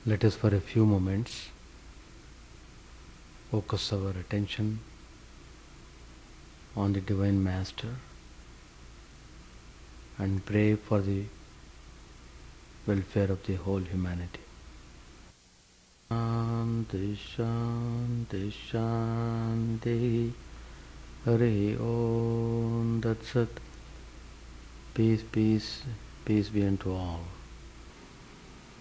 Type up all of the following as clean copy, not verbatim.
Let us for a few moments focus our attention on the Divine Master and pray for the welfare of the whole humanity. Shanti, Shanti, Shanti, Hare Om Tat Sat. Peace, peace, peace be unto all.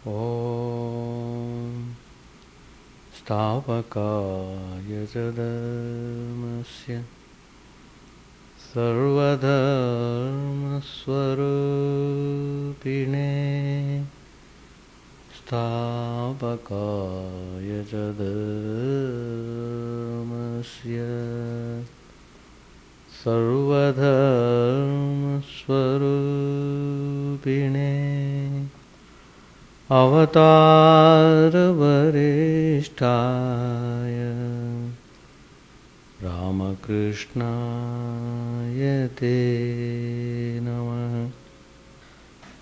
Om Stavakaya Jadharmasya Sarvadharma Swarupine Stavakaya Jadharmasya Sarvadharma Swarupine Avatar Varishtaya Ramakrishna Yate Namah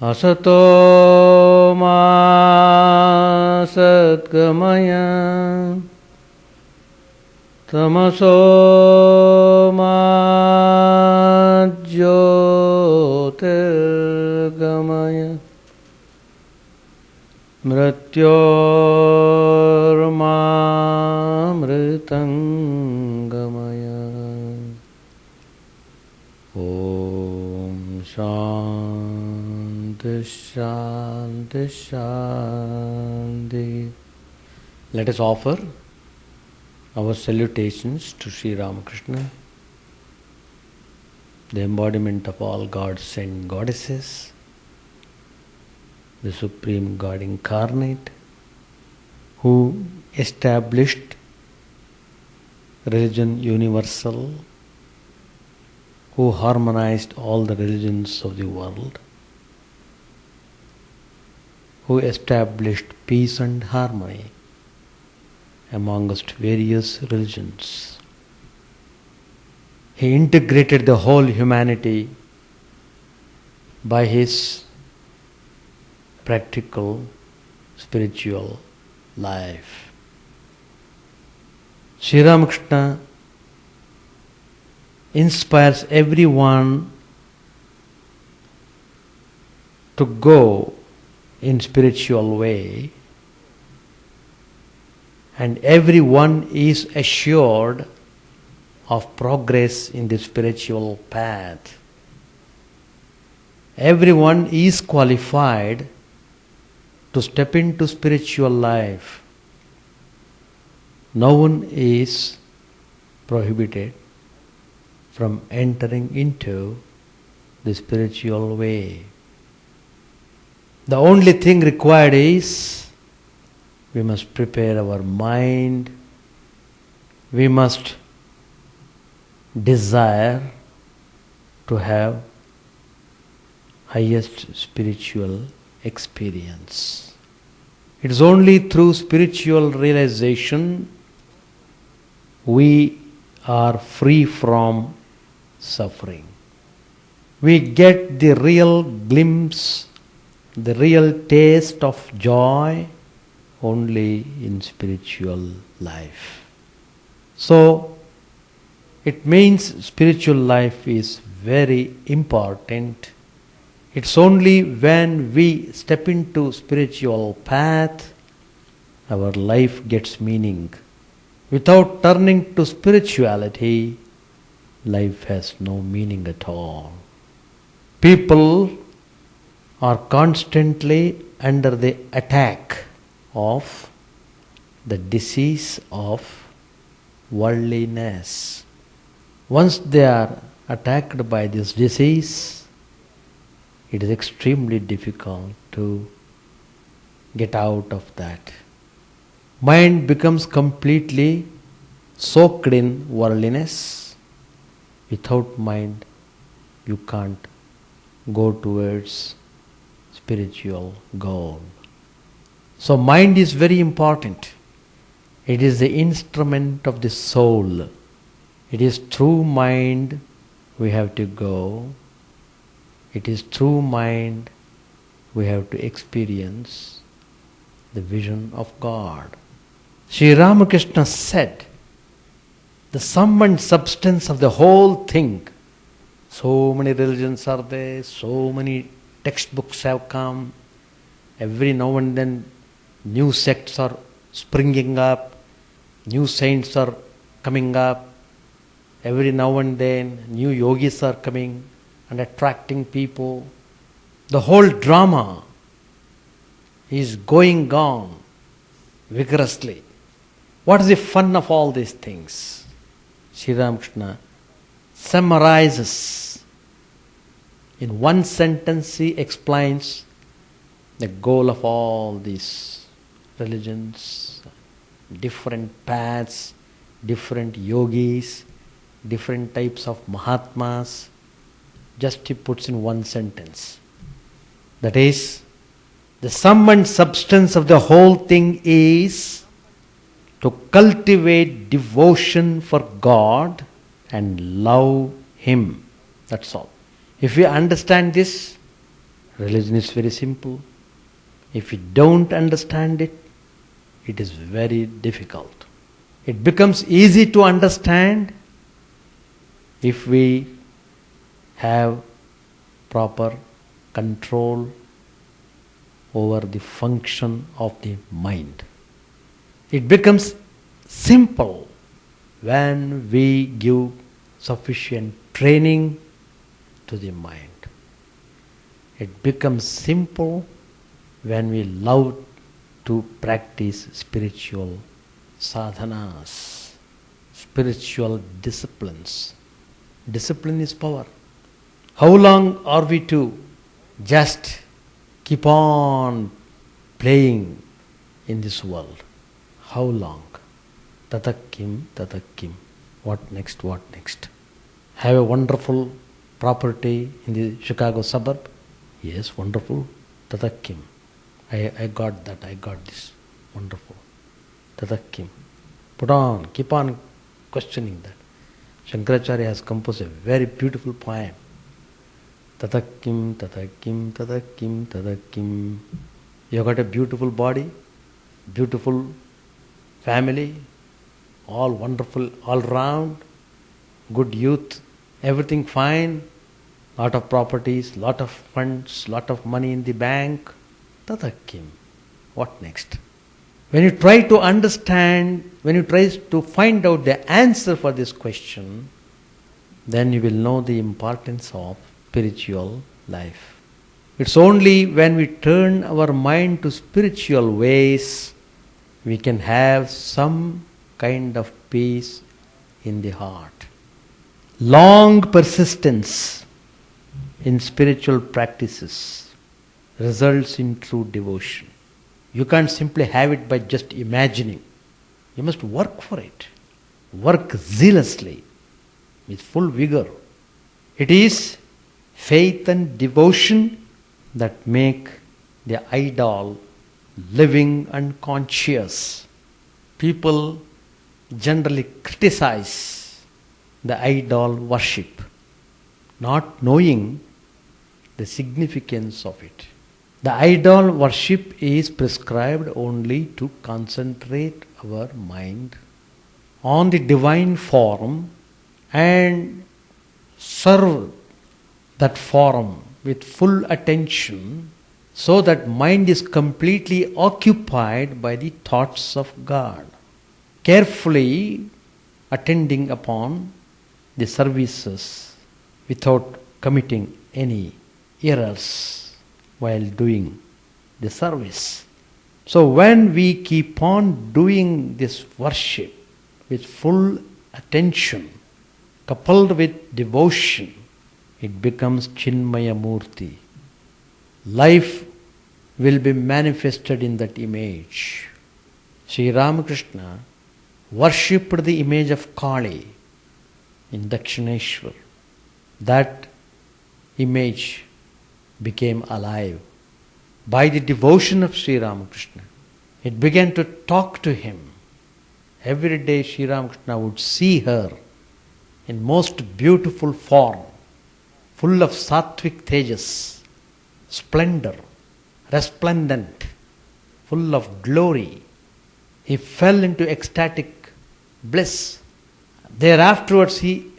Asato Ma Satgamaya Tamaso Ma Jyotirgamaya Mrityormamritangamaya. Om Shanti Shanti Shanti. Let us offer our salutations to Sri Ramakrishna, the embodiment of all gods and goddesses, the Supreme God Incarnate, who established religion universal, who harmonized all the religions of the world, who established peace and harmony amongst various religions. He integrated the whole humanity by his practical spiritual life. Sri Ramakrishna inspires everyone to go in spiritual way, and everyone is assured of progress in the spiritual path. Everyone is qualified to step into spiritual life. No one is prohibited from entering into the spiritual way. The only thing required is we must prepare our mind, we must desire to have highest spiritual experience. It is only through spiritual realization we are free from suffering. We get the real glimpse, the real taste of joy only in spiritual life. So, it means spiritual life is very important. It's only when we step into spiritual path, our life gets meaning. Without turning to spirituality, life has no meaning at all. People are constantly under the attack of the disease of worldliness. Once they are attacked by this disease, it is extremely difficult to get out of that. Mind becomes completely soaked in worldliness. Without mind, you can't go towards spiritual goal. So mind is very important. It is the instrument of the soul. It is through mind we have to go. It is through mind we have to experience. the vision of God. Sri Ramakrishna said, the sum and substance of the whole thing. So many religions are there, so many textbooks have come. Every now and then new sects are springing up, new saints are coming up. Every now and then new yogis are coming and attracting people. The whole drama is going on vigorously. What is the fun of all these things? Sri Ramakrishna summarizes. In one sentence he explains the goal of all these religions, different paths, different yogis, different types of Mahatmas. Just he puts in one sentence. That is, the sum and substance of the whole thing is to cultivate devotion for God and love Him. That's all. If we understand this, religion is very simple. If we don't understand it, it is very difficult. It becomes easy to understand if we have proper control over the function of the mind. It becomes simple when we give sufficient training to the mind. It becomes simple when we love to practice spiritual sadhanas, spiritual disciplines. Discipline is power. How long are we to just keep on playing in this world? How long? Tatakim, tatakim. What next? What next? Have a wonderful property in the Chicago suburb? Yes, wonderful. Tatakim. I got that, I got this. Wonderful. Tatakim. Put on, keep on questioning that. Shankaracharya has composed a very beautiful poem. Tatakim, tatakim, tatakim, tatakim. You have got a beautiful body, beautiful family, all wonderful, all round, good youth, everything fine, lot of properties, lot of funds, lot of money in the bank. Tatakim. What next? When you try to understand, when you try to find out the answer for this question, then you will know the importance of spiritual life. It's only when we turn our mind to spiritual ways, we can have some kind of peace in the heart. Long persistence in spiritual practices results in true devotion. You can't simply have it by just imagining. You must work for it. Work zealously, with full vigor. It is faith and devotion that make the idol living and conscious. People generally criticize the idol worship, not knowing the significance of it. The idol worship is prescribed only to concentrate our mind on the divine form and serve that form with full attention, so that mind is completely occupied by the thoughts of God, carefully attending upon the services without committing any errors while doing the service. So when we keep on doing this worship with full attention, coupled with devotion, it becomes Chinmaya Murti. Life will be manifested in that image. Sri Ramakrishna worshipped the image of Kali in Dakshineshwar. That image became alive by the devotion of Sri Ramakrishna. It began to talk to him. Every day Sri Ramakrishna would see her in most beautiful form, full of sattvic tejas, splendor, resplendent, full of glory. He fell into ecstatic bliss. Thereafterwards he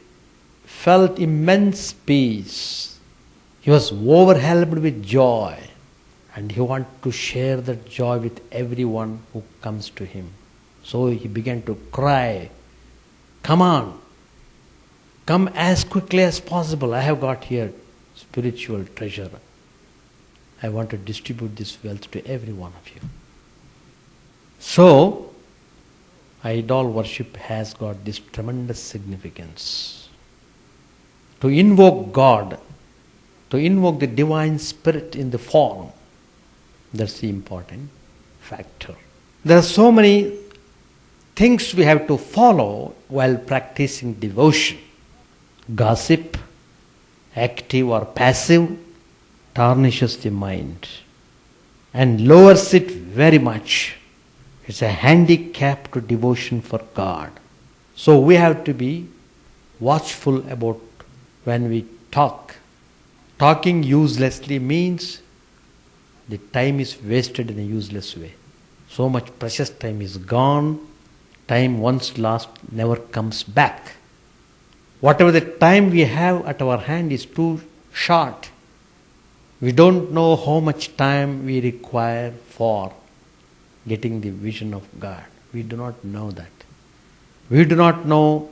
felt immense peace. He was overwhelmed with joy, and he wanted to share that joy with everyone who comes to him. So he began to cry, "Come on, come as quickly as possible. I have got here spiritual treasure. I want to distribute this wealth to every one of you." So, idol worship has got this tremendous significance. To invoke God, to invoke the divine spirit in the form, that's the important factor. There are so many things we have to follow while practicing devotion. Gossip, active or passive, tarnishes the mind and lowers it very much. It's a handicap to devotion for God. So we have to be watchful about when we talk. Talking uselessly means the time is wasted in a useless way. So much precious time is gone. Time once lost never comes back. Whatever the time we have at our hand is too short. We don't know how much time we require for getting the vision of God. We do not know that. We do not know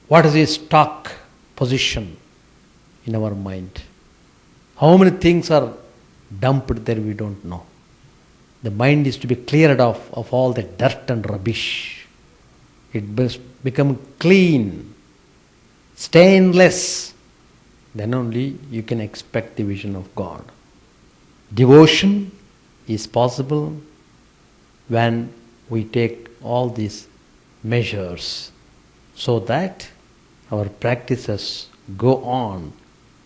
what is the stock position in our mind. How many things are dumped there we don't know. The mind is to be cleared of all the dirt and rubbish. It must become clean, stainless. Then only you can expect the vision of God. Devotion is possible when we take all these measures so that our practices go on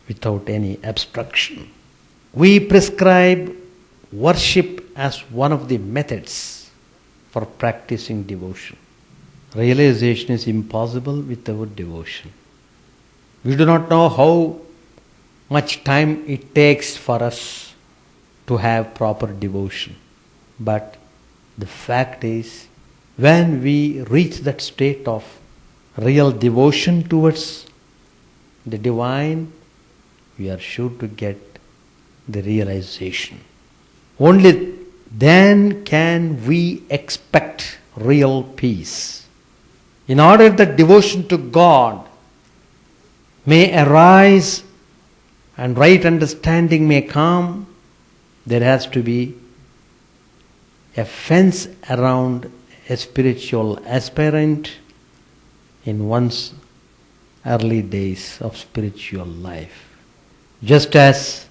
without any obstruction. We prescribe worship as one of the methods for practicing devotion. Realization is impossible without devotion. We do not know how much time it takes for us to have proper devotion. But the fact is, when we reach that state of real devotion towards the divine, we are sure to get the realization. Only then can we expect real peace. In order that devotion to God may arise and right understanding may come, there has to be a fence around a spiritual aspirant in one's early days of spiritual life. Just as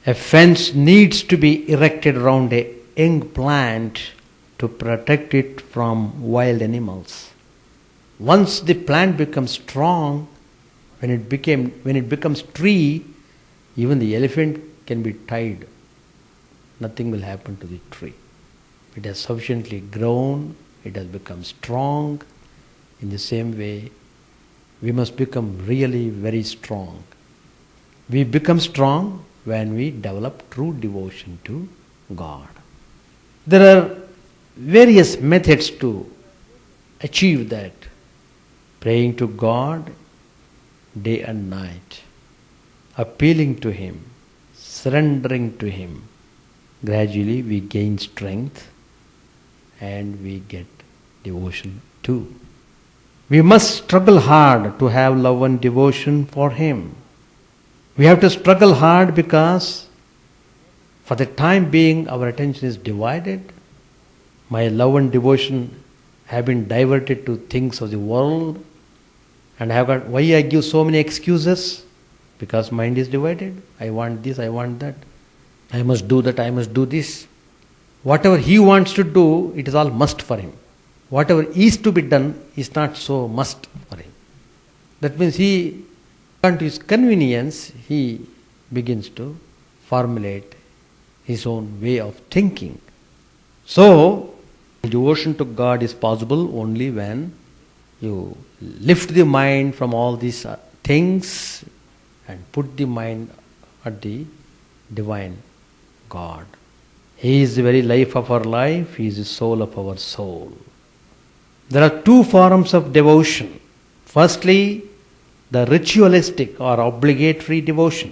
a fence needs to be erected around a young plant to protect it from wild animals. Once the plant becomes strong, when it becomes tree, even the elephant can be tied. Nothing will happen to the tree. It has sufficiently grown, it has become strong. In the same way, we must become really very strong. We become strong when we develop true devotion to God. There are various methods to achieve that. Praying to God day and night, appealing to Him, surrendering to Him. Gradually we gain strength and we get devotion too. We must struggle hard to have love and devotion for Him. We have to struggle hard because for the time being our attention is divided. My love and devotion have been diverted to things of the world, and I have got, why I give so many excuses? Because mind is divided. I want this, I want that. I must do that, I must do this. Whatever he wants to do, it is all must for him. Whatever is to be done is not so must for him. That means he, according to his convenience, he begins to formulate his own way of thinking. So, devotion to God is possible only when you lift the mind from all these things and put the mind at the divine God. He is the very life of our life. He is the soul of our soul. There are two forms of devotion. Firstly, the ritualistic or obligatory devotion,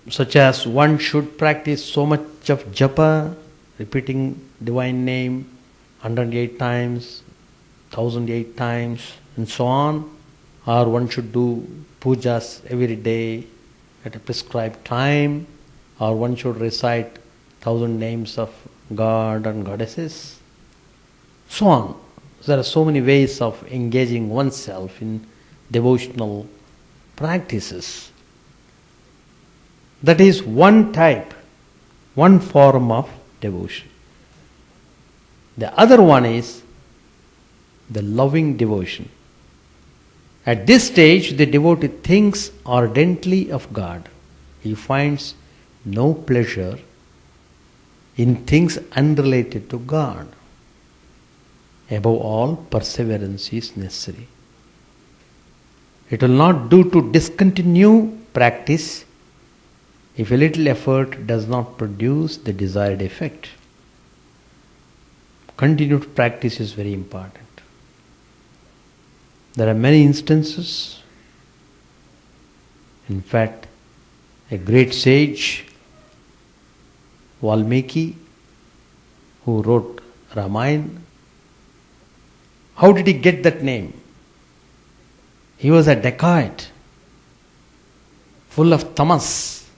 such as one should practice so much of japa, repeating divine name 108 times, 1008 times, and so on, or one should do pujas every day at a prescribed time, or one should recite 1000 names of God and goddesses, so on. There are so many ways of engaging oneself in devotional practices. That is one type, one form of devotion. The other one is the loving devotion. At this stage, the devotee thinks ardently of God. He finds no pleasure in things unrelated to God. Above all, perseverance is necessary. It will not do to discontinue practice if a little effort does not produce the desired effect. Continued practice is very important. There are many instances. In fact, a great sage, Valmiki, who wrote Ramayana, how did he get that name? He was a dacoit, full of tamas.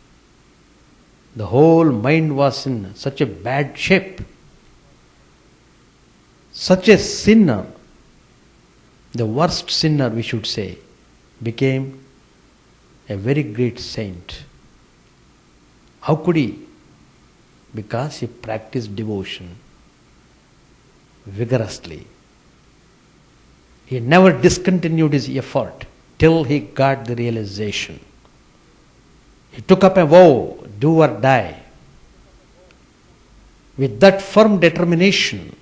The whole mind was in such a bad shape. Such a sinner, the worst sinner we should say, became a very great saint. How could he? Because he practiced devotion vigorously. He never discontinued his effort till he got the realization. He took up a vow, do or die. With that firm determination,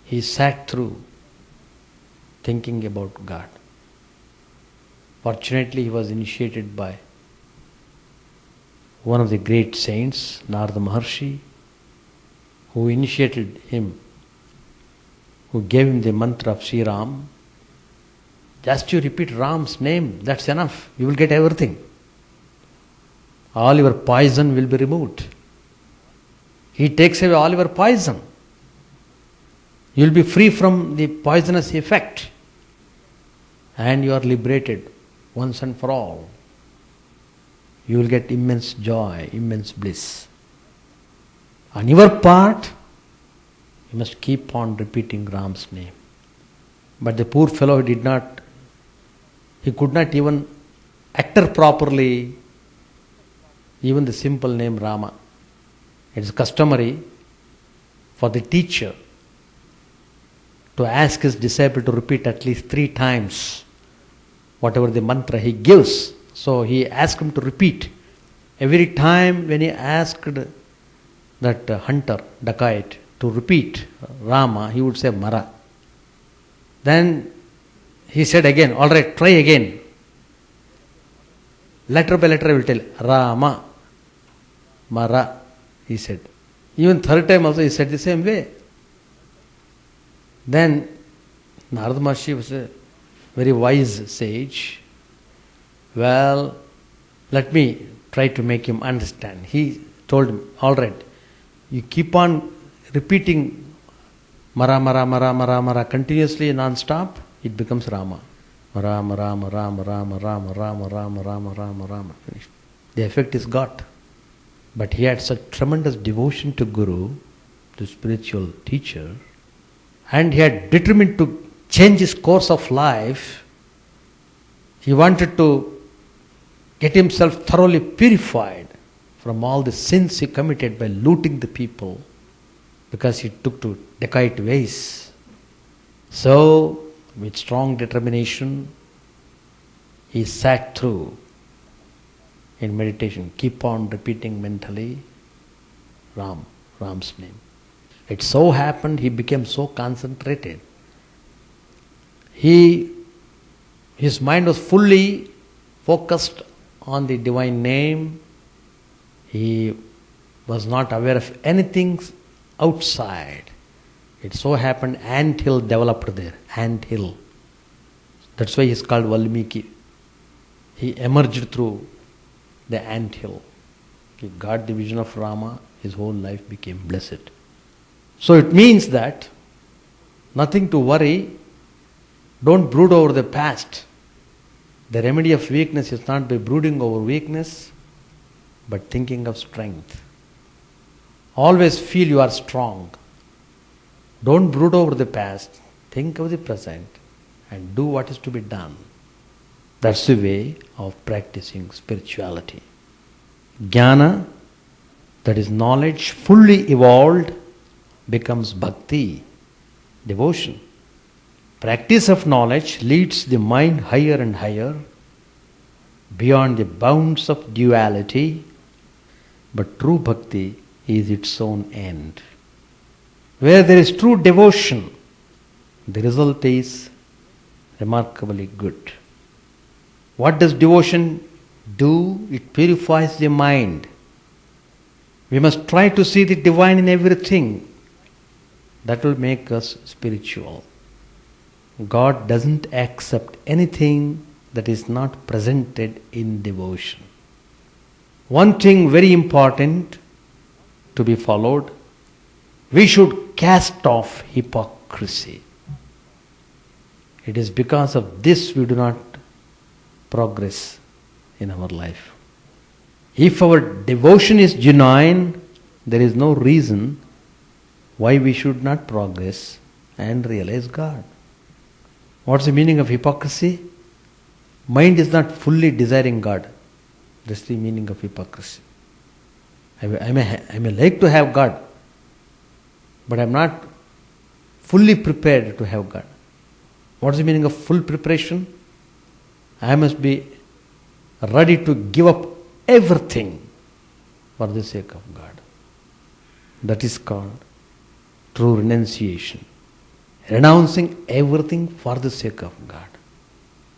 he sat through thinking about God. Fortunately, he was initiated by one of the great saints, Narada Maharshi, who initiated him, who gave him the mantra of Sri Ram. Just you repeat Ram's name, that's enough. You will get everything. All your poison will be removed. He takes away all your poison. You will be free from the poisonous effect. And you are liberated once and for all. You will get immense joy, immense bliss. On your part, you must keep on repeating Ram's name. But the poor fellow he could not even utter properly even the simple name Rama. It is customary for the teacher to ask his disciple to repeat at least 3 times whatever the mantra he gives. So he asked him to repeat. Every time when he asked that hunter, dacoit, to repeat Rama, he would say Mara. Then he said again, all right, try again. Letter by letter I will tell, Rama, Mara, he said. Even third time also he said the same way. Then Narada Maharshi was a very wise sage. Well, let me try to make him understand. He told him, all right, you keep on repeating Mara, Mara, Mara, Mara, Mara continuously non-stop, it becomes Rama. Rama, Rama, Rama, Rama, Rama, Rama, Rama, Rama, Rama, Rama. Finished. The effect is got. But he had such tremendous devotion to Guru, to spiritual teacher, and he had determined to change his course of life. He wanted to get himself thoroughly purified from all the sins he committed by looting the people, because he took to dacoit ways. So, with strong determination, he sat through in meditation. Keep on repeating mentally Ram's name. It so happened he became so concentrated. His mind was fully focused on the divine name. He was not aware of anything outside. It so happened ant hill developed there. Ant hill. That's why he is called Valmiki. He emerged through the ant hill. He got the vision of Rama, his whole life became blessed. So it means that nothing to worry, don't brood over the past. The remedy of weakness is not by brooding over weakness, but thinking of strength. Always feel you are strong. Don't brood over the past, think of the present and do what is to be done. That's the way of practicing spirituality. Jnana, that is knowledge fully evolved, becomes bhakti, devotion. Practice of knowledge leads the mind higher and higher, beyond the bounds of duality, but true bhakti is its own end. Where there is true devotion, the result is remarkably good. What does devotion do? It purifies the mind. We must try to see the divine in everything. That will make us spiritual. God doesn't accept anything that is not presented in devotion. One thing very important to be followed, we should cast off hypocrisy. It is because of this we do not progress in our life. If our devotion is genuine, there is no reason why we should not progress and realize God. What's the meaning of hypocrisy? Mind is not fully desiring God. That's the meaning of hypocrisy. I may like to have God, but I am not fully prepared to have God. What's the meaning of full preparation? I must be ready to give up everything for the sake of God. That is called true renunciation. Renouncing everything for the sake of God.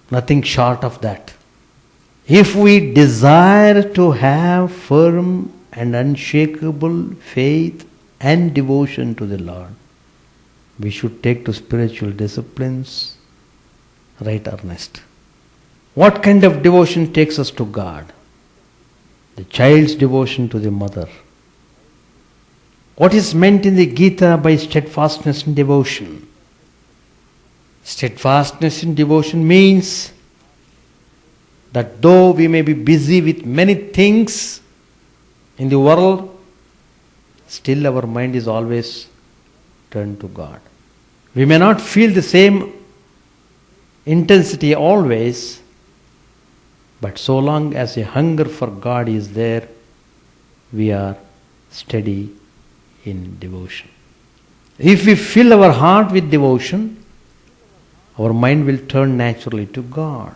Nothing short of that. If we desire to have firm and unshakable faith and devotion to the Lord, we should take to spiritual disciplines right earnest. What kind of devotion takes us to God? The child's devotion to the mother. What is meant in the Gita by steadfastness in devotion? Steadfastness in devotion means that though we may be busy with many things in the world, still our mind is always turned to God. We may not feel the same intensity always, but so long as a hunger for God is there, we are steady in devotion. If we fill our heart with devotion, our mind will turn naturally to God.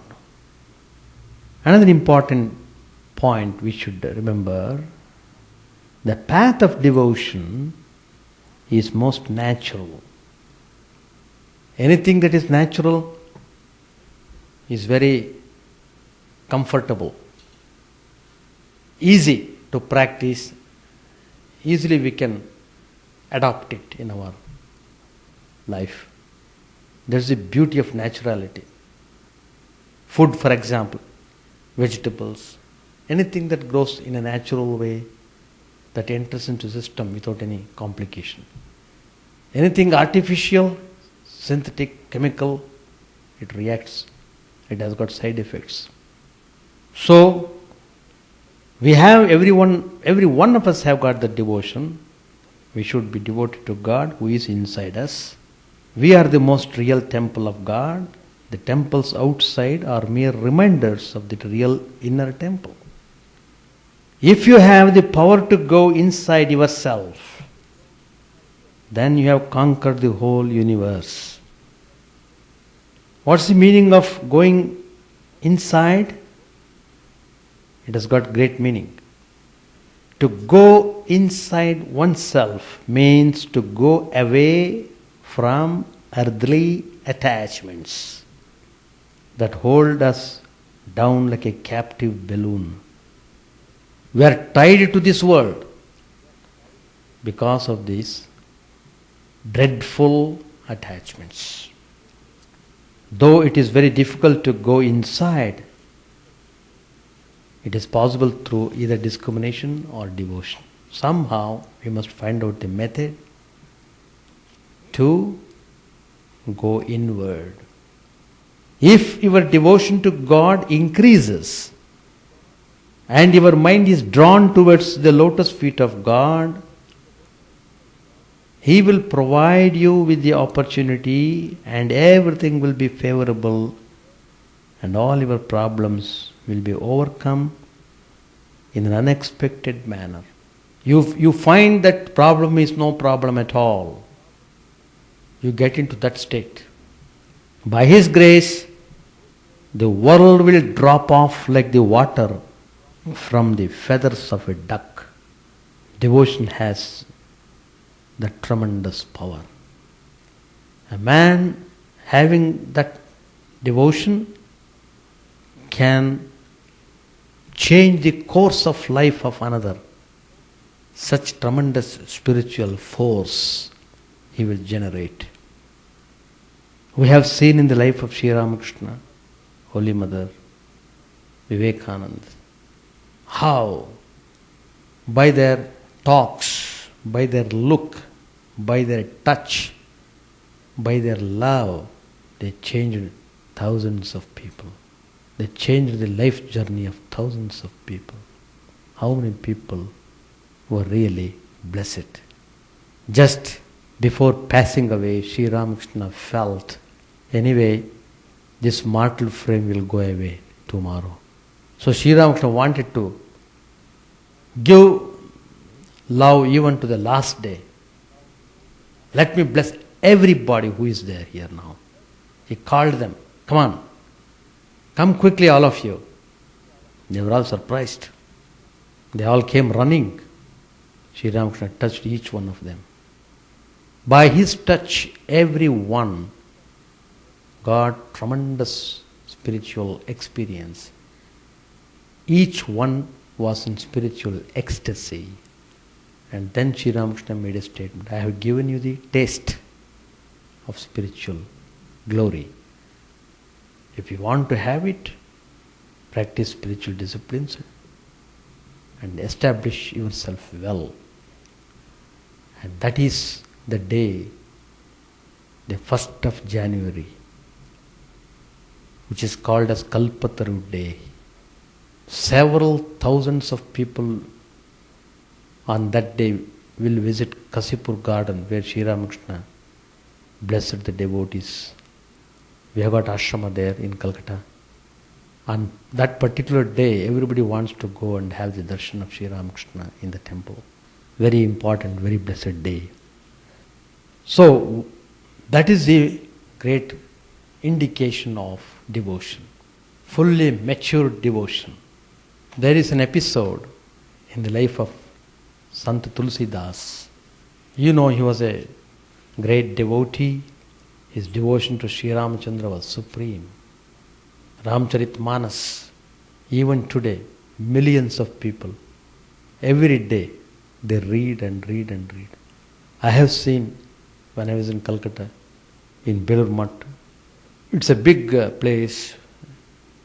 Another important point we should remember, the path of devotion is most natural. Anything that is natural is very comfortable, easy to practice, easily we can adopt it in our life. That's the beauty of naturality. Food, for example, vegetables, anything that grows in a natural way, that enters into the system without any complication. Anything artificial, synthetic, chemical, it reacts. It has got side effects. So, we have every one of us have got the devotion. We should be devoted to God who is inside us. We are the most real temple of God. The temples outside are mere reminders of the real inner temple. If you have the power to go inside yourself, then you have conquered the whole universe. What's the meaning of going inside? It has got great meaning. To go inside oneself means to go away from earthly attachments that hold us down like a captive balloon. We are tied to this world. because of these dreadful attachments. Though it is very difficult to go inside, it is possible through either discrimination or devotion. Somehow we must find out the method to go inward. If your devotion to God increases and your mind is drawn towards the lotus feet of God, He will provide you with the opportunity and everything will be favorable and all your problems will be overcome in an unexpected manner. You find that problem is no problem at all. You get into that state. By His grace, the world will drop off like the water from the feathers of a duck. Devotion has that tremendous power. A man having that devotion can change the course of life of another. Such tremendous spiritual force he will generate. We have seen in the life of Sri Ramakrishna, Holy Mother, Vivekananda, how by their talks, by their look, by their touch, by their love, they changed thousands of people. They changed the life journey of thousands of people. How many people were really blessed? Just before passing away, Sri Ramakrishna felt, anyway, this mortal frame will go away tomorrow. So Sri Ramakrishna wanted to give love even to the last day. Let me bless everybody who is there here now. He called them, come on, come quickly all of you. They were all surprised. They all came running. Sri Ramakrishna touched each one of them. By his touch, everyone got tremendous spiritual experience. Each one was in spiritual ecstasy. And then Sri Ramakrishna made a statement, I have given you the taste of spiritual glory. If you want to have it, practice spiritual disciplines and establish yourself well. And that is the day, the 1st of January, which is called as Kalpataru Day. Several thousands of people on that day will visit Kasipur garden where Sri Ramakrishna blessed the devotees. We have got ashrama there in Calcutta. On that particular day, everybody wants to go and have the darshan of Sri Ramakrishna in the temple. Very important, very blessed day. So, that is the great indication of devotion. Fully mature devotion. There is an episode in the life of Sant Tulsidas. You know, he was a great devotee. His devotion to Sri Ramachandra was supreme. Ramcharit Manas, even today, millions of people, every day, they read and read and read. I have seen, when I was in Calcutta, in Belur Math, it's a big place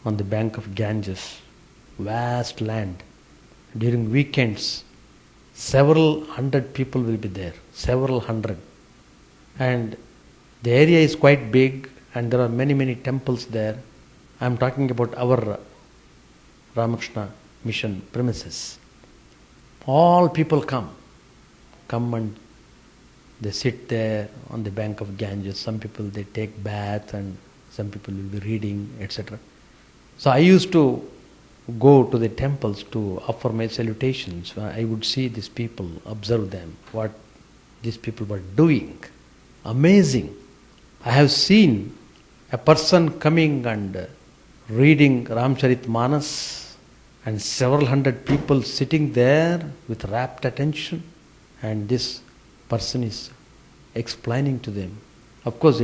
on the bank of Ganges, vast land. During weekends, several hundred people will be there, several hundred. And the area is quite big and there are many, many temples there. I am talking about our Ramakrishna mission premises. All people come and they sit there on the bank of Ganges. Some people they take bath and some people will be reading, etc. So I used to go to the temples to offer my salutations. I would see these people, observe them, what these people were doing. Amazing. I have seen a person coming and reading Ramcharit Manas and several hundred people sitting there with rapt attention, and this person is explaining to them. Of course,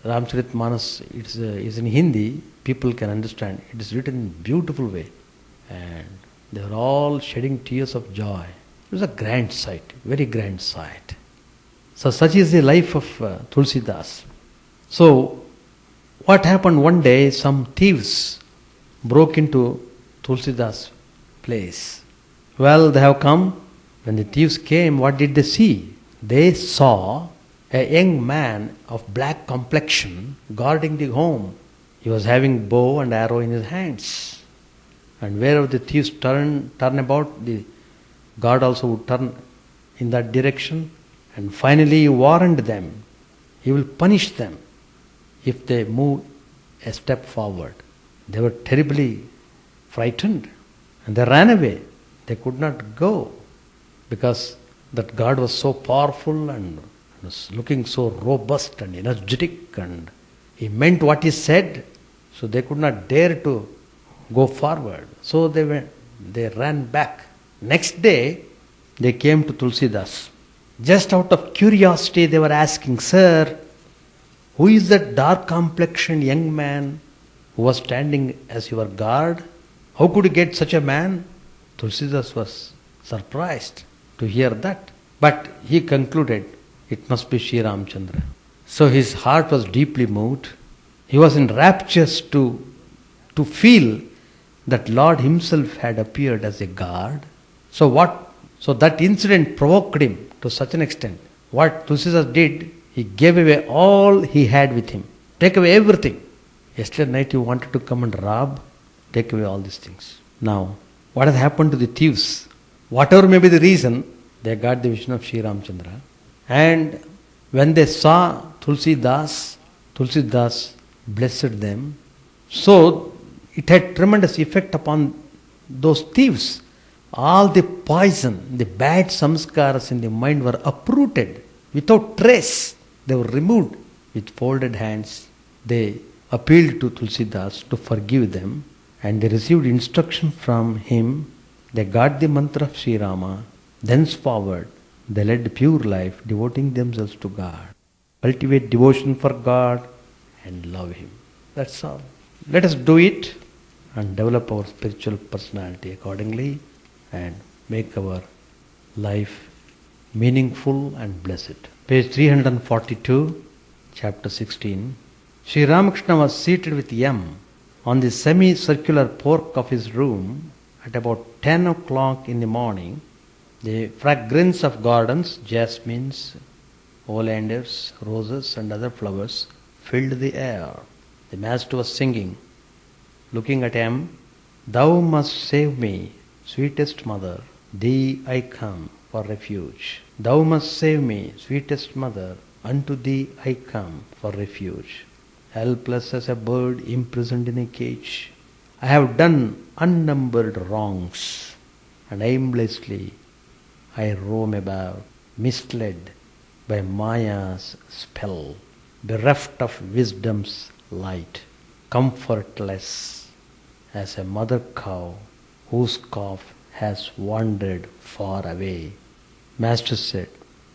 Ramcharit Manas is in Hindi, people can understand. It is written in a beautiful way. And they are all shedding tears of joy. It was a grand sight, very grand sight. So such is the life of Tulsidas. So what happened one day, some thieves broke into Tulsidas' place. Well, they have come. When the thieves came, what did they see? They saw a young man of black complexion guarding the home. He was having bow and arrow in his hands. And wherever the thieves turn about, the guard also would turn in that direction. And finally he warned them, he will punish them if they move a step forward. They were terribly frightened and they ran away. They could not go because that guard was so powerful and was looking so robust and energetic, and he meant what he said, so they could not dare to go forward. So they ran back. Next day they came to Tulsidas. Just out of curiosity they were asking, "Sir, who is that dark complexioned young man who was standing as your guard? How could you get such a man?" Tulsidas was surprised to hear that. But he concluded, it must be Sri Ramchandra. So his heart was deeply moved. He was in raptures to feel that Lord himself had appeared as a guard. So that incident provoked him to such an extent. What Tulsidas did, he gave away all he had with him. Take away everything. Yesterday night you wanted to come and rob, take away all these things. Now, what has happened to the thieves? Whatever may be the reason, they got the vision of Sri Ramchandra. And when they saw Tulsidas blessed them. So it had tremendous effect upon those thieves. All the poison, the bad samskaras in the mind were uprooted without trace. They were removed. With folded hands, they appealed to Tulsidas to forgive them, and they received instruction from him. They got the mantra of Sri Rama. Thenceforward, they led pure life, devoting themselves to God. Cultivate devotion for God and love Him. That's all. Let us do it and develop our spiritual personality accordingly and make our life meaningful and blessed. Page 342, chapter 16. Sri Ramakrishna was seated with M on the semicircular porch of his room at about 10 o'clock in the morning. The fragrance of gardens, jasmines, oleanders, roses and other flowers filled the air. The master was singing, looking at him, "Thou must save me, sweetest mother, thee I come for refuge. Thou must save me, sweetest mother, unto thee I come for refuge. Helpless as a bird imprisoned in a cage, I have done unnumbered wrongs, and aimlessly I roam about, misled by Maya's spell, bereft of wisdom's light, comfortless as a mother cow whose calf has wandered far away." Master said,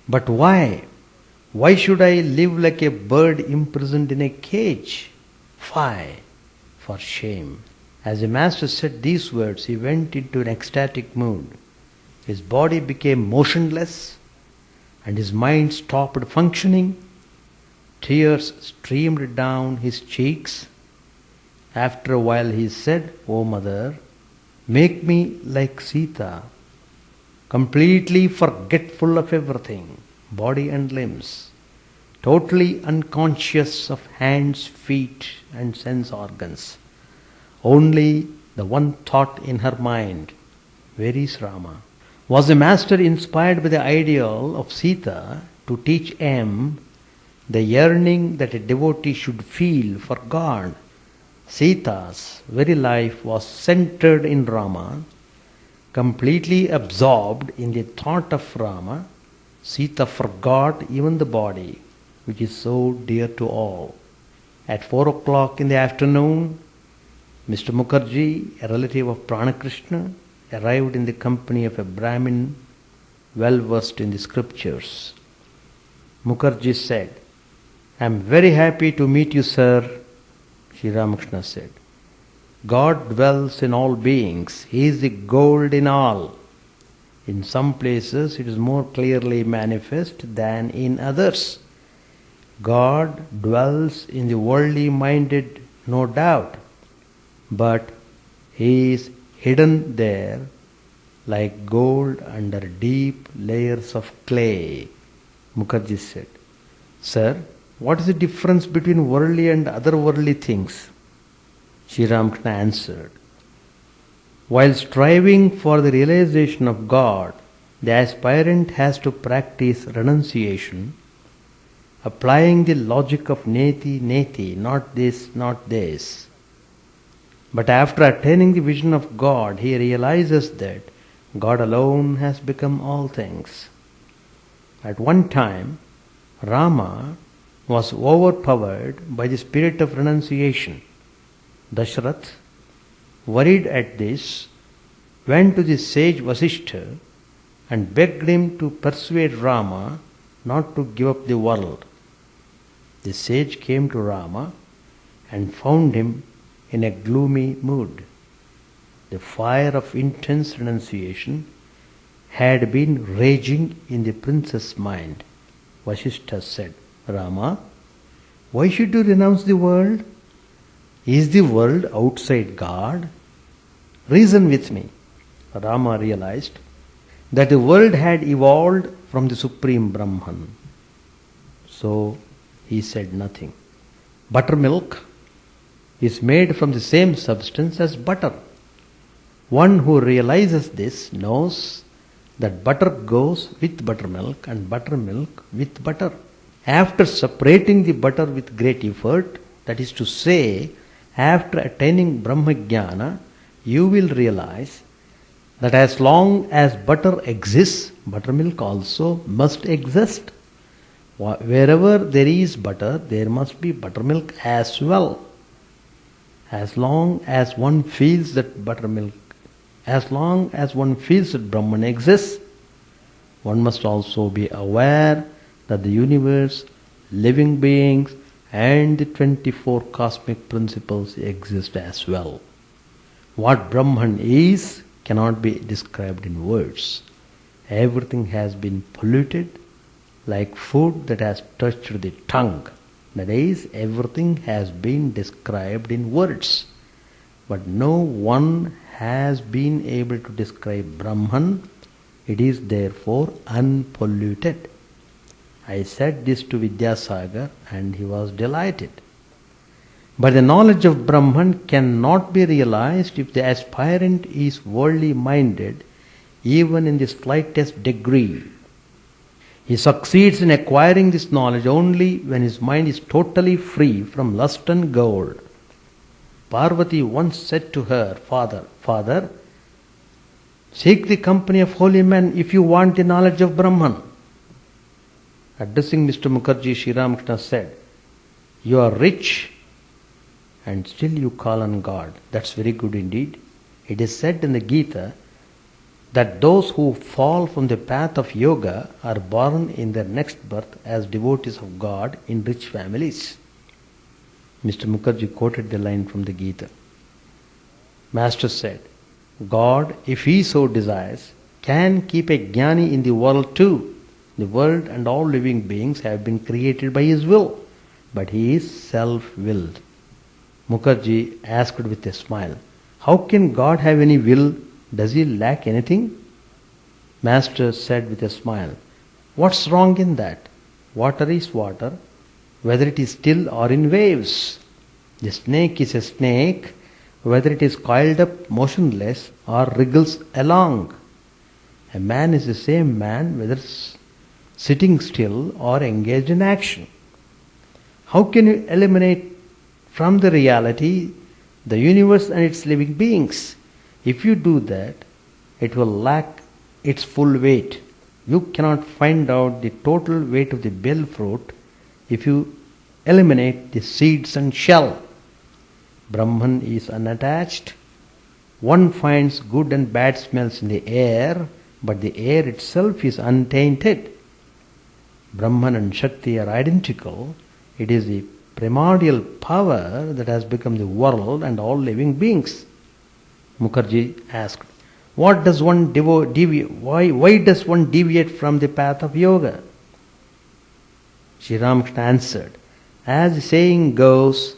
"But why? Why should I live like a bird imprisoned in a cage? Fie, for shame." As the master said these words, he went into an ecstatic mood. His body became motionless and his mind stopped functioning. Tears streamed down his cheeks. After a while he said, "O mother, make me like Sita, completely forgetful of everything, body and limbs, totally unconscious of hands, feet and sense organs. Only the one thought in her mind, where is Rama?" Was the master inspired by the ideal of Sita to teach M the yearning that a devotee should feel for God? Sita's very life was centered in Rama. Completely absorbed in the thought of Rama, Sita forgot even the body, which is so dear to all. At 4 o'clock in the afternoon, Mr. Mukherjee, a relative of Pranakrishna, arrived in the company of a Brahmin well versed in the scriptures. Mukherjee said, "I am very happy to meet you, sir." Sri Ramakrishna said, "God dwells in all beings. He is the gold in all. In some places it is more clearly manifest than in others. God dwells in the worldly minded, no doubt, but He is hidden there like gold under deep layers of clay. Mukherjee said, Sir, what is the difference between worldly and otherworldly things? Sri Ramakrishna answered, while striving for the realization of God, the aspirant has to practice renunciation, applying the logic of neti, neti, not this, not this. But after attaining the vision of God, he realizes that God alone has become all things. At one time, Rama was overpowered by the spirit of renunciation. Dashrath, worried at this, went to the sage Vasishtha and begged him to persuade Rama not to give up the world. The sage came to Rama and found him in a gloomy mood. The fire of intense renunciation had been raging in the prince's mind. Vasishtha said, Rama, why should you renounce the world? Is the world outside God? Reason with me. Rama realized that the world had evolved from the Supreme Brahman. So he said nothing. Buttermilk is made from the same substance as butter. One who realizes this knows that butter goes with buttermilk and buttermilk with butter. After separating the butter with great effort, that is to say, after attaining Brahmajnana, you will realize that as long as butter exists, buttermilk also must exist. Wherever there is butter, there must be buttermilk as well. As long as one feels that buttermilk, as long as one feels that Brahman exists, one must also be aware that the universe, living beings, and the 24 cosmic principles exist as well. What Brahman is cannot be described in words. Everything has been polluted like food that has touched the tongue. That is, everything has been described in words. But no one has been able to describe Brahman. It is therefore unpolluted. I said this to Vidyasagar and he was delighted. But the knowledge of Brahman cannot be realized if the aspirant is worldly minded, even in the slightest degree. He succeeds in acquiring this knowledge only when his mind is totally free from lust and gold. Parvati once said to her father, Father, seek the company of holy men if you want the knowledge of Brahman. Addressing Mr. Mukherjee, Sri Ramakrishna said, you are rich and still you call on God. That's very good indeed. It is said in the Gita that those who fall from the path of yoga are born in their next birth as devotees of God in rich families. Mr. Mukherjee quoted the line from the Gita. Master said, God, if he so desires, can keep a jnani in the world too. The world and all living beings have been created by his will, but he is self-willed. Mukherjee asked with a smile, how can God have any will? Does he lack anything? Master said with a smile, what's wrong in that? Water is water, whether it is still or in waves. The snake is a snake, whether it is coiled up motionless or wriggles along. A man is the same man, whether sitting still or engaged in action. How can you eliminate from the reality the universe and its living beings? If you do that, it will lack its full weight. You cannot find out the total weight of the bell fruit if you eliminate the seeds and shell. Brahman is unattached. One finds good and bad smells in the air, but the air itself is untainted. Brahman and Shakti are identical. It is the primordial power that has become the world and all living beings. Mukherjee asked, What does one why does one deviate from the path of yoga? Sri Ramakrishna answered, as the saying goes,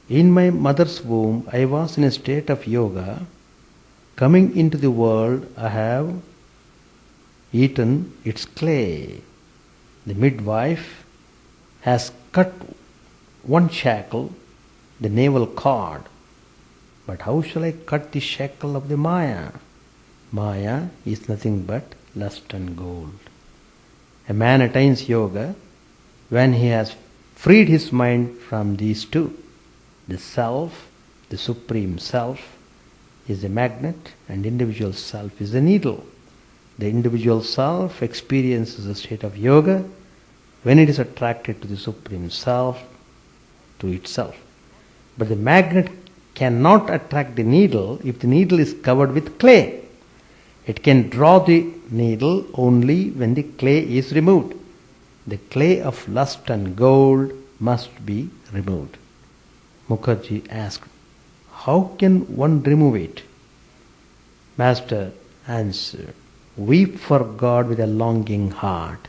in my mother's womb I was in a state of yoga. Coming into the world I have eaten its clay. The midwife has cut one shackle, the navel cord. But how shall I cut the shackle of the Maya? Maya is nothing but lust and gold. A man attains yoga when he has freed his mind from these two. The self, the supreme self, is a magnet, and individual self is a needle. The individual self experiences a state of yoga when it is attracted to the supreme self, to itself. But the magnet cannot attract the needle if the needle is covered with clay. It can draw the needle only when the clay is removed. The clay of lust and gold must be removed. Mukherjee asked, how can one remove it? Master answered, weep for God with a longing heart.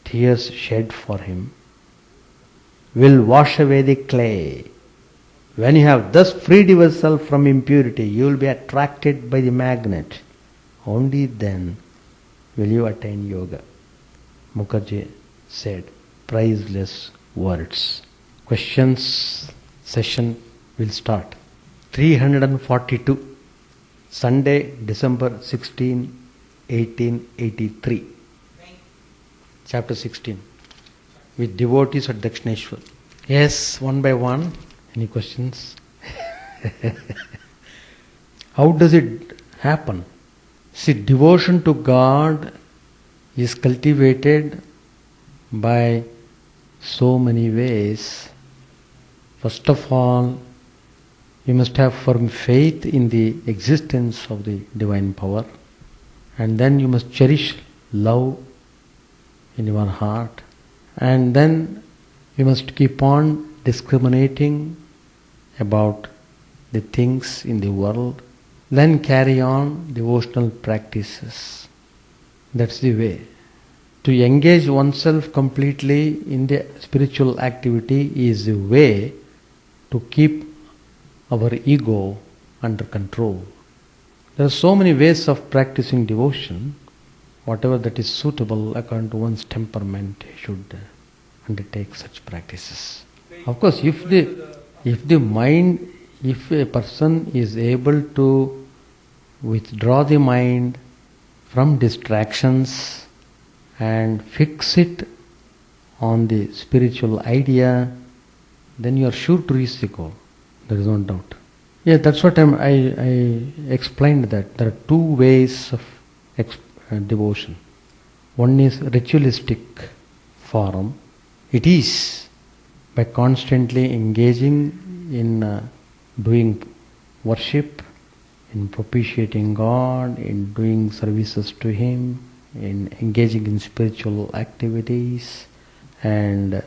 Tears shed for Him will wash away the clay. When you have thus freed yourself from impurity, you will be attracted by the magnet. Only then will you attain yoga. Mukherjee said, priceless words. Questions session will start. 342. Sunday, December 16, 1883. Chapter 16. With devotees at Dakshineshwar. Yes, one by one. Any questions? How does it happen? See, devotion to God is cultivated by so many ways. First of all, you must have firm faith in the existence of the divine power, and then you must cherish love in your heart, and then you must keep on discriminating about the things in the world, then carry on devotional practices. That's the way. To engage oneself completely in the spiritual activity is the way to keep our ego under control. There are so many ways of practicing devotion. Whatever that is suitable according to one's temperament, should undertake such practices. Of course, if a person is able to withdraw the mind from distractions and fix it on the spiritual idea, then you are sure to reach the goal. There is no doubt. Yeah, that's what I explained, that there are two ways of devotion. One is ritualistic form. It is by constantly engaging in doing worship, in propitiating God, in doing services to Him, in engaging in spiritual activities, and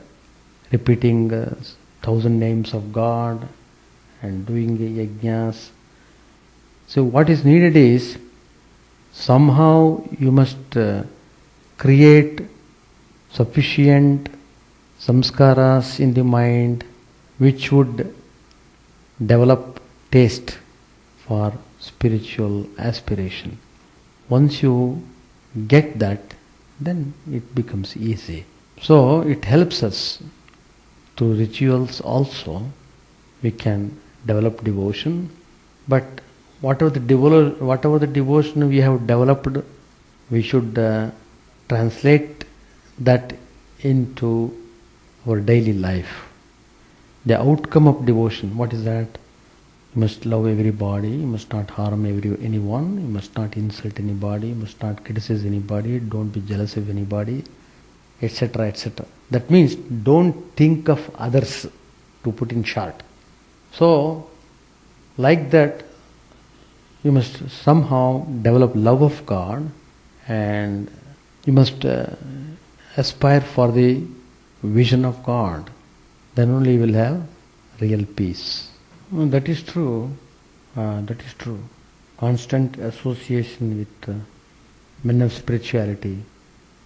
repeating 1,000 names of God, and doing the yajnas. So what is needed is, somehow you must create sufficient samskaras in the mind which would develop taste for spiritual aspiration. Once you get that, then it becomes easy. So it helps us through rituals also. We can develop devotion, but whatever the devotion we have developed, we should translate that into our daily life. The outcome of devotion, what is that? You must love everybody, you must not harm anyone, you must not insult anybody, you must not criticize anybody, don't be jealous of anybody, etc., etc. That means don't think of others, to put in short. So, like that, you must somehow develop love of God, and you must aspire for the vision of God. Then only you will have real peace. That is true. That is true. constant association with men of spirituality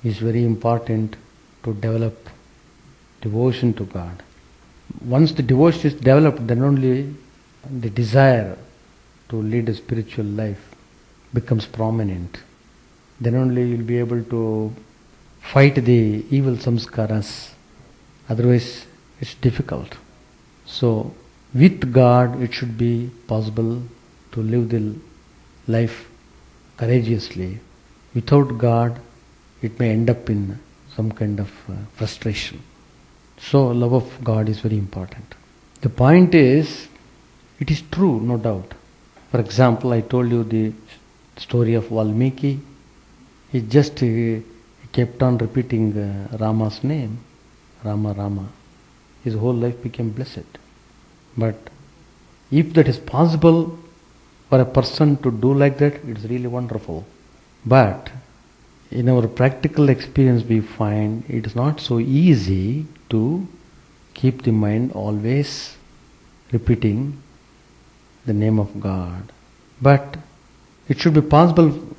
is very important to develop devotion to God. Once the devotion is developed, then only the desire to lead a spiritual life becomes prominent. Then only you will be able to fight the evil samskaras. Otherwise, it's difficult. So, with God, it should be possible to live the life courageously. Without God, it may end up in some kind of frustration. So, love of God is very important. The point is, it is true, no doubt. For example, I told you the story of Valmiki. He just kept on repeating Rama's name, Rama, Rama. His whole life became blessed. But if that is possible for a person to do like that, it's really wonderful. But in our practical experience, we find it is not so easy to keep the mind always repeating the name of God. But it should be possible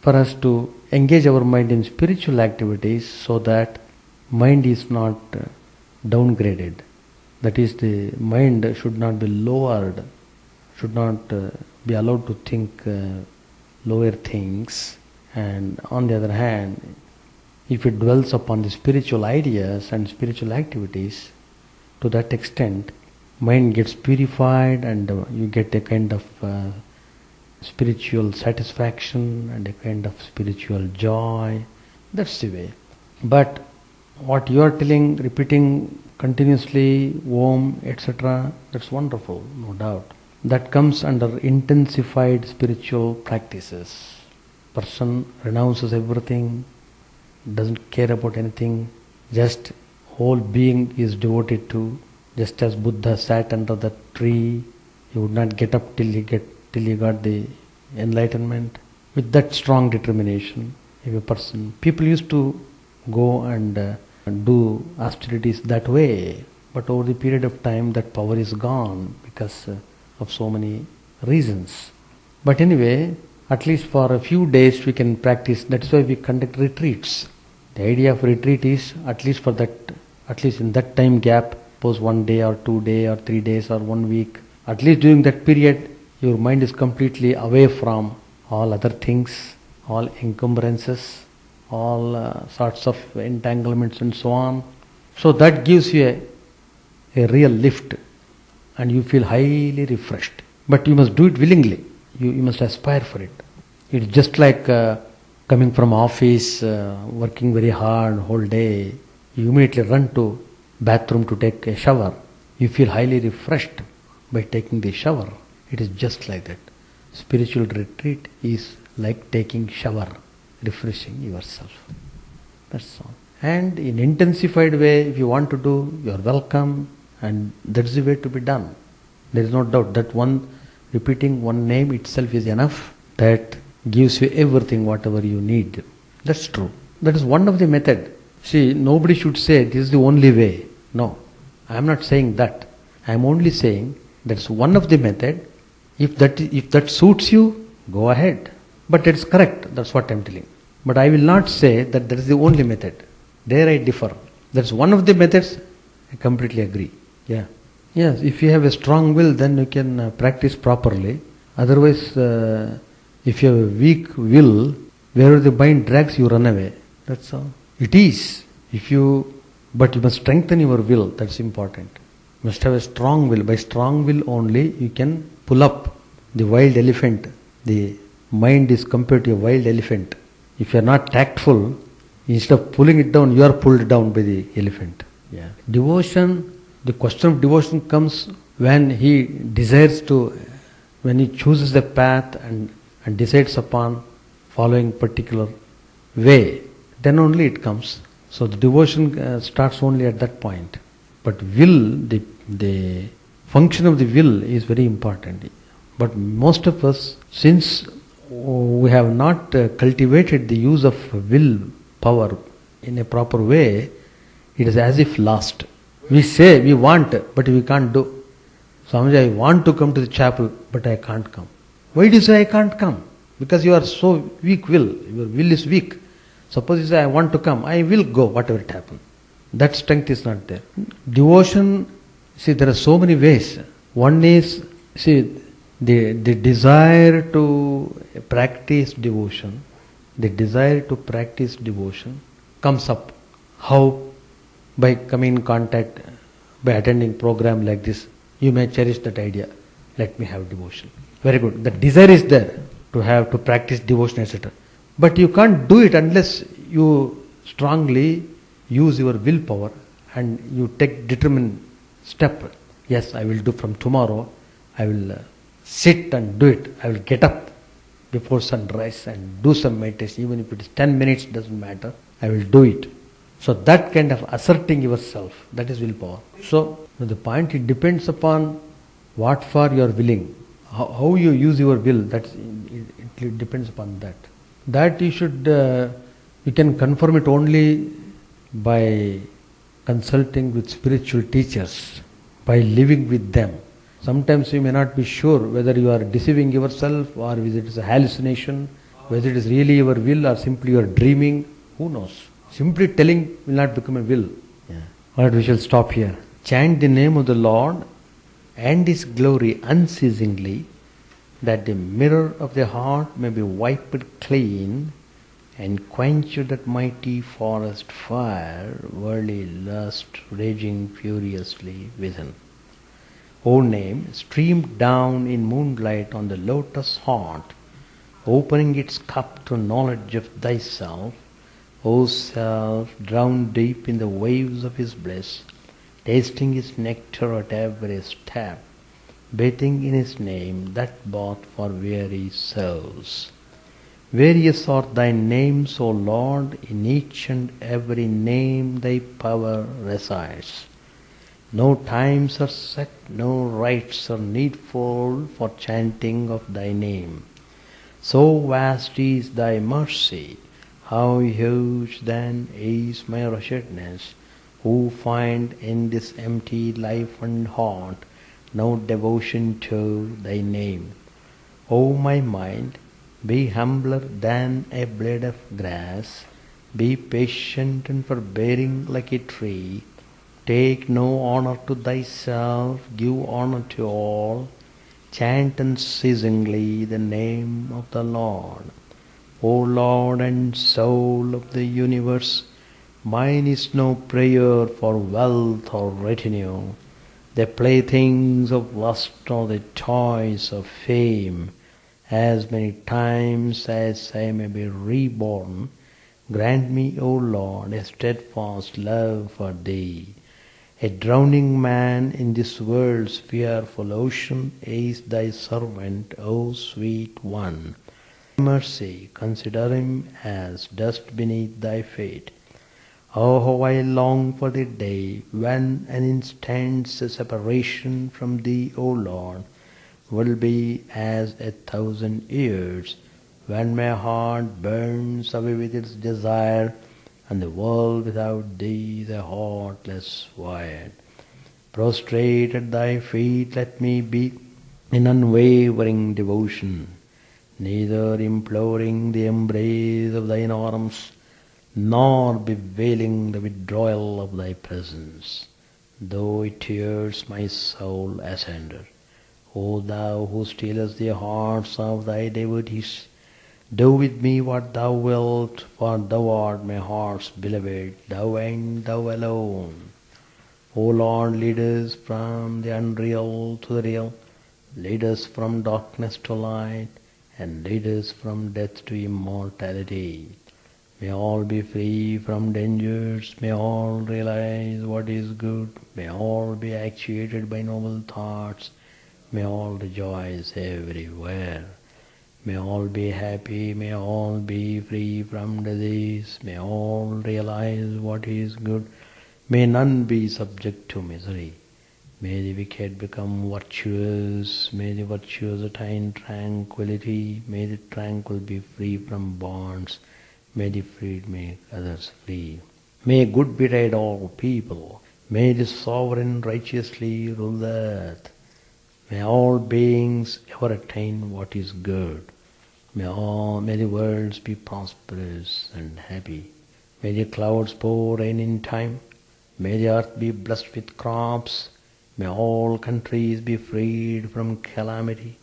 for us to engage our mind in spiritual activities so that mind is not downgraded. That is, the mind should not be lowered, should not be allowed to think lower things. And on the other hand, if it dwells upon the spiritual ideas and spiritual activities, to that extent, mind gets purified and you get a kind of spiritual satisfaction and a kind of spiritual joy. That's the way. But what you are telling, repeating continuously, Om, etc., that's wonderful, no doubt. That comes under intensified spiritual practices. Person renounces everything, doesn't care about anything, just whole being is devoted to. Just as Buddha sat under the tree, he would not get up till he got the enlightenment. With that strong determination, if a person, people used to go and do austerities that way, but over the period of time that power is gone because of so many reasons. But anyway, at least for a few days we can practice. That's why we conduct retreats. The idea of retreat is at least in that time gap, suppose 1 day or 2 days or 3 days or 1 week, at least during that period your mind is completely away from all other things, all encumbrances, all sorts of entanglements and so on. So that gives you a real lift and you feel highly refreshed. But you must do it willingly. You must aspire for it. It's just like coming from office, working very hard whole day. You immediately run to bathroom to take a shower. You feel highly refreshed by taking the shower. It is just like that. Spiritual retreat is like taking shower, refreshing yourself. That's all. And in intensified way, if you want to do, you are welcome, and that's the way to be done. There is no doubt that repeating one name itself is enough. That gives you everything, whatever you need. That's true. That is one of the method. See, nobody should say this is the only way. No, I am not saying that. I am only saying that's one of the method. If that suits you, go ahead. But it's correct. That's what I am telling. But I will not say that is the only method. There I differ. That's one of the methods. I completely agree. Yeah. Yes, if you have a strong will, then you can practice properly. Otherwise, if you have a weak will, wherever the mind drags, you run away. That's all. It is. But you must strengthen your will. That's important. You must have a strong will. By strong will only, you can pull up the wild elephant. The mind is compared to a wild elephant. If you are not tactful, instead of pulling it down, you are pulled down by the elephant. Yeah. Devotion. The question of devotion comes when he chooses the path and decides upon following particular way, then only it comes. So the devotion starts only at that point. But will, the function of the will is very important. But most of us, since we have not cultivated the use of will power in a proper way, it is as if lost. We say we want, but we can't do. Swamiji, I want to come to the chapel, but I can't come. Why do you say I can't come? Because you are so weak will. Your will is weak. Suppose you say I want to come, I will go, whatever it happens. That strength is not there. Devotion, see, there are so many ways. One is, see, the desire to practice devotion, comes up. How? By coming in contact, by attending program like this, you may cherish that idea. Let me have devotion. Very good. The desire is there to practice devotion, etc. But you can't do it unless you strongly use your willpower and you take determined step. Yes, I will do from tomorrow. I will sit and do it. I will get up before sunrise and do some meditation. Even if it is 10 minutes, doesn't matter. I will do it. So that kind of asserting yourself, that is willpower. So the point, it depends upon what for you are willing. How you use your will, it depends upon that. That you can confirm it only by consulting with spiritual teachers, by living with them. Sometimes you may not be sure whether you are deceiving yourself or whether it is a hallucination, whether it is really your will or simply you are dreaming. Who knows? Simply telling will not become a will. Yeah. Alright, we shall stop here. Chant the name of the Lord and His glory unceasingly, that the mirror of the heart may be wiped clean and quench that mighty forest fire, worldly lust raging furiously within. O name, streamed down in moonlight on the lotus heart, opening its cup to knowledge of thyself, O self, drowned deep in the waves of His bliss, tasting His nectar at every step, bathing in His name, that bath for weary souls. Various are Thy names, O Lord, in each and every name Thy power resides. No times are set, no rites are needful for chanting of Thy name. So vast is Thy mercy, how huge then is my wretchedness, who find in this empty life and heart no devotion to Thy name. O my mind, be humbler than a blade of grass, be patient and forbearing like a tree, take no honor to thyself, give honor to all, chant unceasingly the name of the Lord. O Lord and soul of the universe, mine is no prayer for wealth or retinue, the playthings of lust or the toys of fame. As many times as I may be reborn, grant me, O Lord, a steadfast love for Thee. A drowning man in this world's fearful ocean is Thy servant, O sweet one. Mercy, consider him as dust beneath Thy feet. Oh, how I long for the day when an instant's separation from Thee, O Lord, will be as 1,000 years, when my heart burns away with its desire, and the world without Thee the heartless void. Prostrate at Thy feet let me be in unwavering devotion, neither imploring the embrace of Thine arms, nor bewailing the withdrawal of Thy presence, though it tears my soul asunder. O Thou who stealest the hearts of Thy devotees, do with me what Thou wilt, for Thou art my heart's beloved, Thou and Thou alone. O Lord, lead us from the unreal to the real, lead us from darkness to light, and lead us from death to immortality. May all be free from dangers, may all realize what is good, may all be actuated by noble thoughts, may all rejoice everywhere. May all be happy, may all be free from disease, may all realize what is good, may none be subject to misery. May the wicked become virtuous, may the virtuous attain tranquility, may the tranquil be free from bonds, may the freed make others free. May good betide all people, may the sovereign righteously rule the earth. May all beings ever attain what is good. May the worlds be prosperous and happy. May the clouds pour rain in time. May the earth be blessed with crops. May all countries be freed from calamity.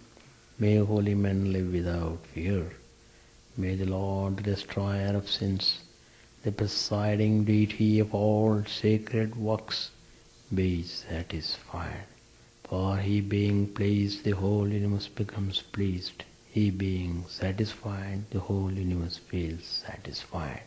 May holy men live without fear. May the Lord, the destroyer of sins, the presiding deity of all sacred works, be satisfied. For he being pleased, the whole universe becomes pleased. He being satisfied, the whole universe feels satisfied.